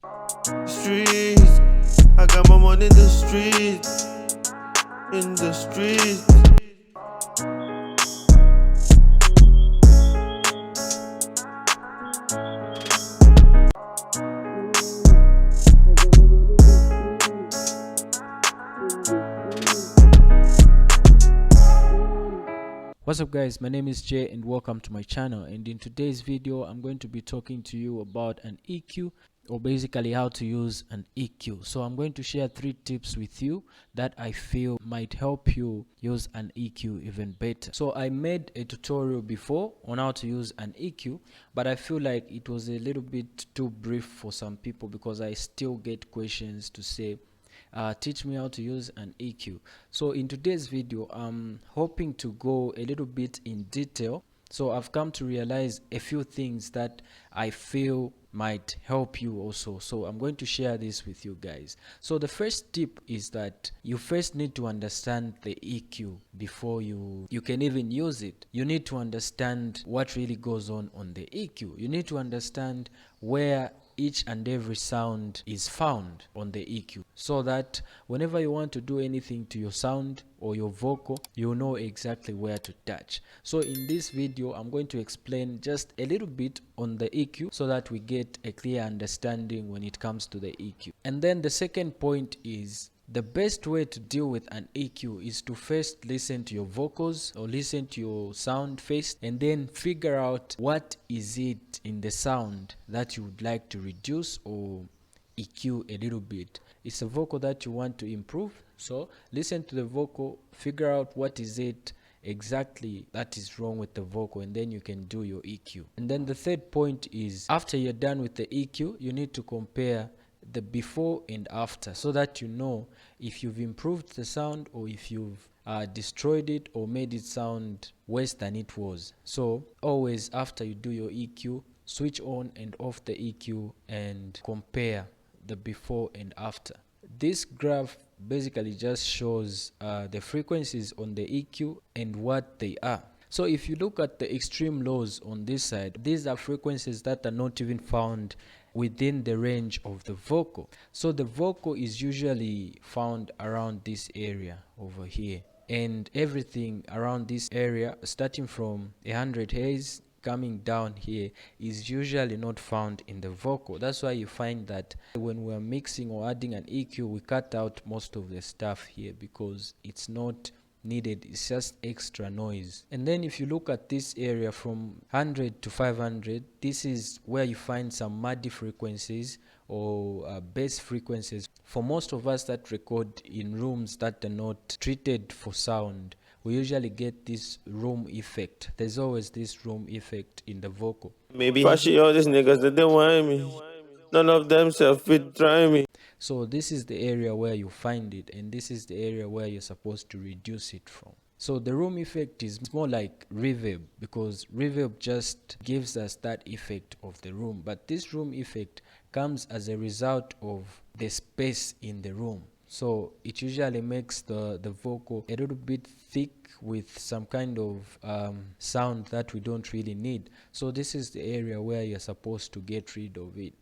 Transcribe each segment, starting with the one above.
Streets, I got my money in the streets, in the streets. What's up guys, my name is Jay and welcome to my channel. And in today's video I'm going to be talking to you about an EQ, or basically how to use an EQ. So I'm going to share 3 tips with you that I feel might help you use an EQ even better. So I made a tutorial before on how to use an EQ, but I feel like it was a little bit too brief for some people because I still get questions to say teach me how to use an EQ. So in today's video I'm hoping to go a little bit in detail. So I've come to realize a few things that I feel might help you also. So I'm going to share this with you guys. So the first tip is that you first need to understand the EQ before you can even use it. You need to understand what really goes on the EQ. You need to understand where each and every sound is found on the EQ, so that whenever you want to do anything to your sound or your vocal, you know exactly where to touch. So in this video I'm going to explain just a little bit on the EQ so that we get a clear understanding when it comes to the EQ. And then the second point is the best way to deal with an EQ is to first listen to your vocals or listen to your sound first, and then figure out what is it in the sound that you would like to reduce or EQ a little bit. It's a vocal that you want to improve, so listen to the vocal, figure out what is it exactly that is wrong with the vocal, and then you can do your EQ. And then the third point is, after you're done with the EQ, you need to compare the before and after, so that you know if you've improved the sound or if you've destroyed it or made it sound worse than it was. So always after you do your EQ, switch on and off the EQ and compare the before and after. This graph basically just shows the frequencies on the EQ and what they are. So if you look at the extreme lows on this side, these are frequencies that are not even found within the range of the vocal. So the vocal is usually found around this area over here, and everything around this area starting from 100 Hz coming down here is usually not found in the vocal. That's why you find that when we're mixing or adding an EQ, we cut out most of the stuff here because it's not needed, it's just extra noise. And then if you look at this area from 100 to 500, this is where you find some muddy frequencies or bass frequencies. For most of us that record in rooms that are not treated for sound, we usually get this room effect. There's always this room effect in the vocal. Maybe fashy all these niggas that they want me. None of them self-fit try me. So this is the area where you find it, and this is the area where you're supposed to reduce it from. So the room effect is more like reverb, because reverb just gives us that effect of the room, but this room effect comes as a result of the space in the room. So it usually makes the vocal a little bit thick with some kind of sound that we don't really need. So this is the area where you're supposed to get rid of it,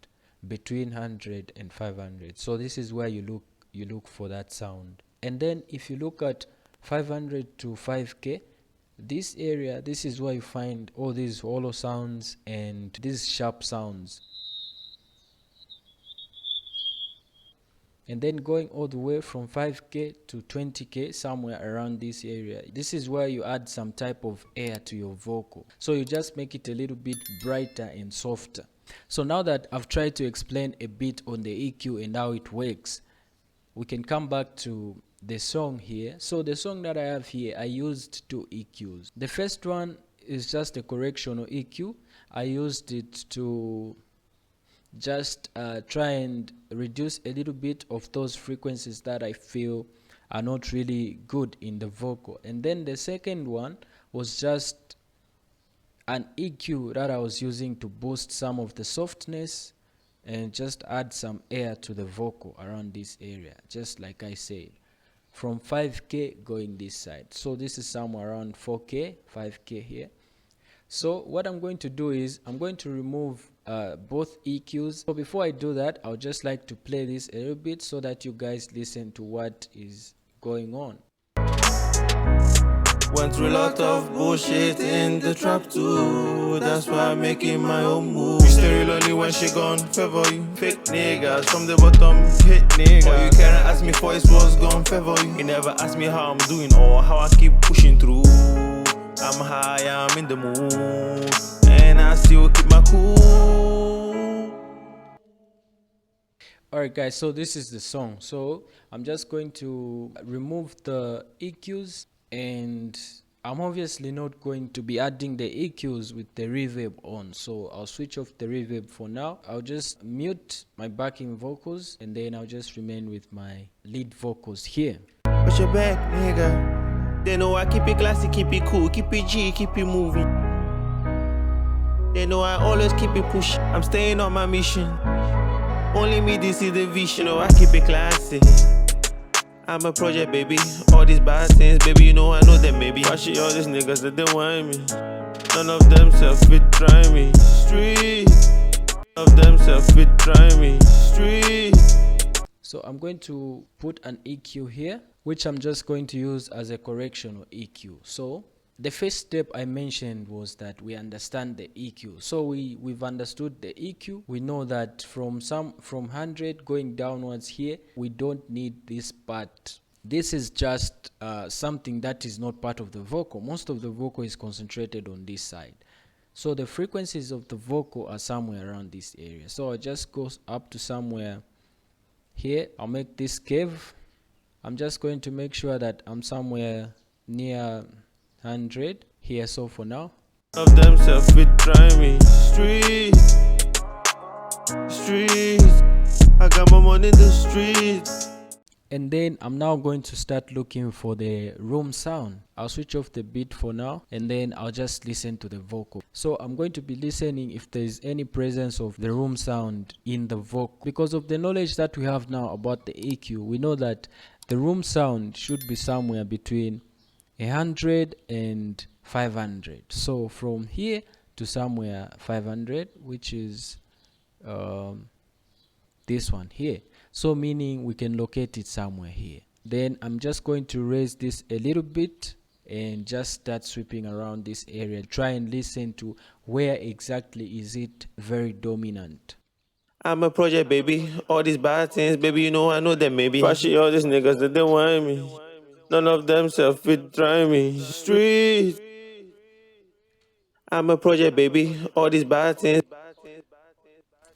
between 100 and 500. So this is where you look for that sound. And then if you look at 500 to 5K, this area, this is where you find all these hollow sounds and these sharp sounds. And then going all the way from 5K to 20K, somewhere around this area, this is where you add some type of air to your vocal. So you just make it a little bit brighter and softer. So now that I've tried to explain a bit on the EQ and how it works, we can come back to the song here. So the song that I have here, I used 2 EQs. The first one is just a correctional EQ. I used it to just try and reduce a little bit of those frequencies that I feel are not really good in the vocal. And then the second one was just an EQ that I was using to boost some of the softness and just add some air to the vocal around this area, just like I said, from 5K going this side. So this is somewhere around 4K, 5K here. So what I'm going to do is I'm going to remove both EQs. So before I do that, I would just like to play this a little bit so that you guys listen to what is going on. Went through a lot of bullshit in the trap too. That's why I'm making my own move. You stay real only when she gone. Favor you, fake niggas from the bottom, hit niggas. All you can't ask me for is what's gone. Favor you. You never ask me how I'm doing or how I keep pushing through. I'm high, I'm in the mood, and I still keep my cool. Alright guys, so this is the song. So I'm just going to remove the EQs, and I'm obviously not going to be adding the EQs with the reverb on, so I'll switch off the reverb for now. I'll just mute my backing vocals, and then I'll just remain with my lead vocals here. Watch your back, nigga. They know I keep it classy, keep it cool, keep it G, keep it moving. They know I always keep it push. I'm staying on my mission. Only me, this is the vision. Oh, I keep it classy. I'm a project, baby. All these bad things, baby, you know I know them, maybe. Fashy all these niggas that they want me. None of them self-fit try me. Street. None of them self-fit try me. Street. So I'm going to put an EQ here, which I'm just going to use as a correctional EQ. So the first step I mentioned was that we understand the EQ. So we've understood the EQ. We know that from 100 going downwards here, we don't need this part. This is just something that is not part of the vocal. Most of the vocal is concentrated on this side. So the frequencies of the vocal are somewhere around this area. So I'll just go up to somewhere here. I'll make this curve. I'm just going to make sure that I'm somewhere near 100 here. So for now, of them self-fit try me. Street. I got my money in the street. and then I'm now going to start looking for the room sound. I'll switch off the beat for now, and then I'll just listen to the vocal. So I'm going to be listening if there is any presence of the room sound in the vocal. Because of the knowledge that we have now about the EQ, we know that the room sound should be somewhere between 100 and 500. So from here to somewhere 500, which is this one here. So meaning we can locate it somewhere here. Then I'm just going to raise this a little bit and just start sweeping around this area. Try and listen to where exactly is it very dominant. I'm a project, baby. All these bad things, baby, you know I know them, maybe. Fashy all these niggas that they want me. None of them self-fit try me. Street. I'm a project, baby. All these bad things.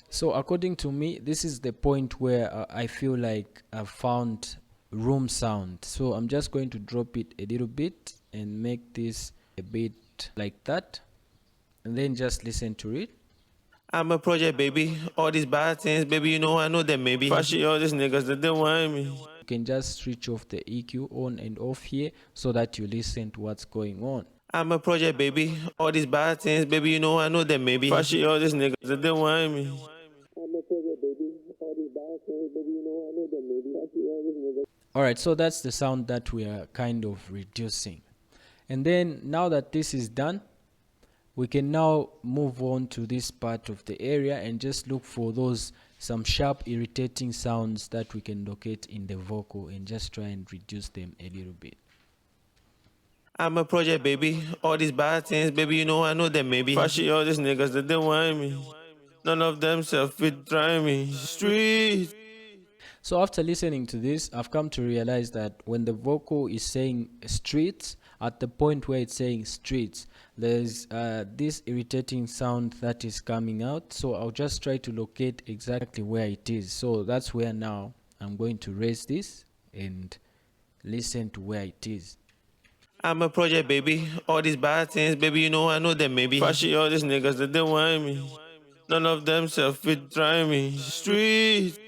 So according to me, this is the point where I feel like I've found room sound. So I'm just going to drop it a little bit and make this a bit like that, and then just listen to it. I'm a project, baby. All these bad things, baby, you know I know them, maybe. Fashy all these niggas that they want me. You can just switch off the EQ on and off here so that you listen to what's going on. I'm a project, baby. All these bad things, baby, you know I know them, maybe. Fashy all these niggas that they want me. I'm a project, baby. All these bad things, baby, you know I know them, maybe. Fashy all these niggas. Alright, so that's the sound that we are kind of reducing. And then now that this is done, we can now move on to this part of the area and just look for some sharp irritating sounds that we can locate in the vocal and just try and reduce them a little bit. I'm a project, baby. All these bad things, baby, you know I know them, maybe. Fashy all these niggas that they want me. None of them self-fit try me. Street. So after listening to this, I've come to realize that when the vocal is saying streets, at the point where it's saying streets, there's this irritating sound that is coming out. So I'll just try to locate exactly where it is. So that's where now I'm going to raise this and listen to where it is. I'm a project, baby. All these bad things, baby, you know I know them, maybe. Fashy all these niggas that they want me. None of them self-fit try me. Street.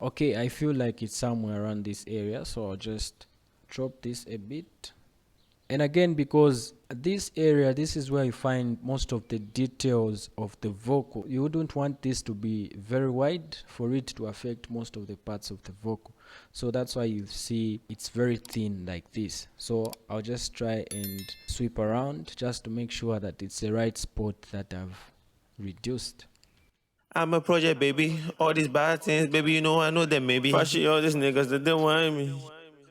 Okay, I feel like it's somewhere around this area, so I'll just drop this a bit. And again, because this area, this is where you find most of the details of the vocal. You wouldn't want this to be very wide for it to affect most of the parts of the vocal. so that's why you see it's very thin like this. So I'll just try and sweep around just to make sure that it's the right spot that I've reduced. I'm a project, baby. All these bad things, baby, you know I know them, maybe. Fashy all these niggas that they want me.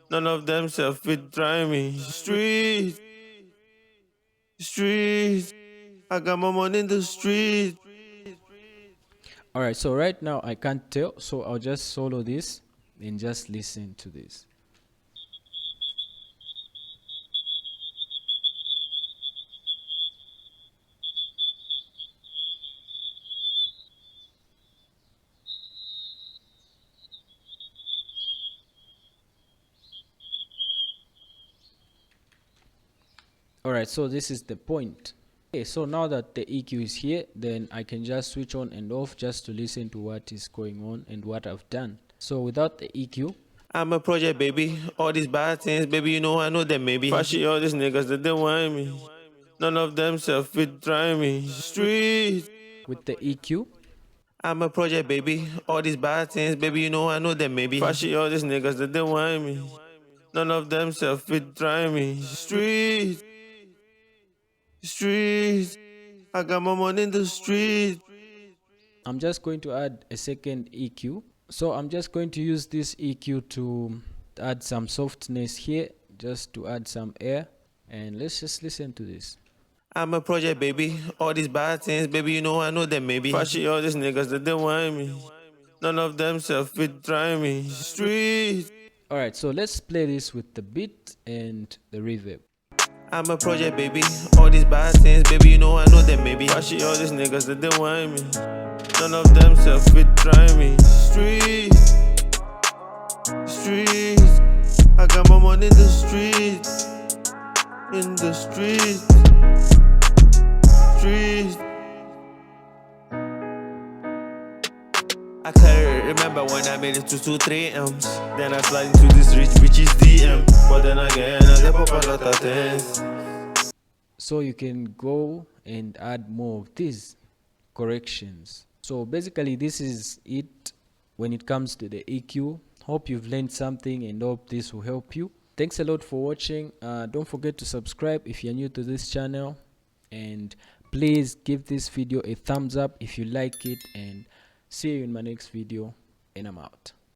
None of them self-fit try me. Street. I got my money in the street. Alright, so right now I can't tell, so I'll just solo this and just listen to this. Alright, so this is the point. Okay, so now that the EQ is here, then I can just switch on and off just to listen to what is going on and what I've done. So without the EQ, I'm a project, baby. All these bad things, baby, you know I know them, maybe. Fashy all these niggas that they want me. None of them self-fit try me. Street. with the EQ, I'm a project, baby. All these bad things, baby, you know I know them, maybe. Fashy all these niggas that they want me. None of them self-fit try me. Street. I got my money in the street. I'm just going to add a second EQ. So I'm just going to use this EQ to add some softness here, just to add some air. And let's just listen to this. I'm a project, baby. All these bad things, baby, you know I know them, maybe. Fashy all these niggas that they want me. None of them self-fit try me. Street. Alright, so let's play this with the beat and the reverb. I'm a project, baby. All these bad things, baby, you know I know them, maybe. Fashy all these niggas that they want me. None of them self-fit try me. Street. I got my money in the street. In the street. I clearly remember when I made it to 3 M's. Then I slide into this which is DM. But then again, I step up a lot of things. So you can go and add more of these corrections. So basically this is it when it comes to the EQ. Hope you've learned something and hope this will help you. Thanks a lot for watching. Don't forget to subscribe if you're new to this channel, and please give this video a thumbs up if you like it, and see you in my next video, and I'm out.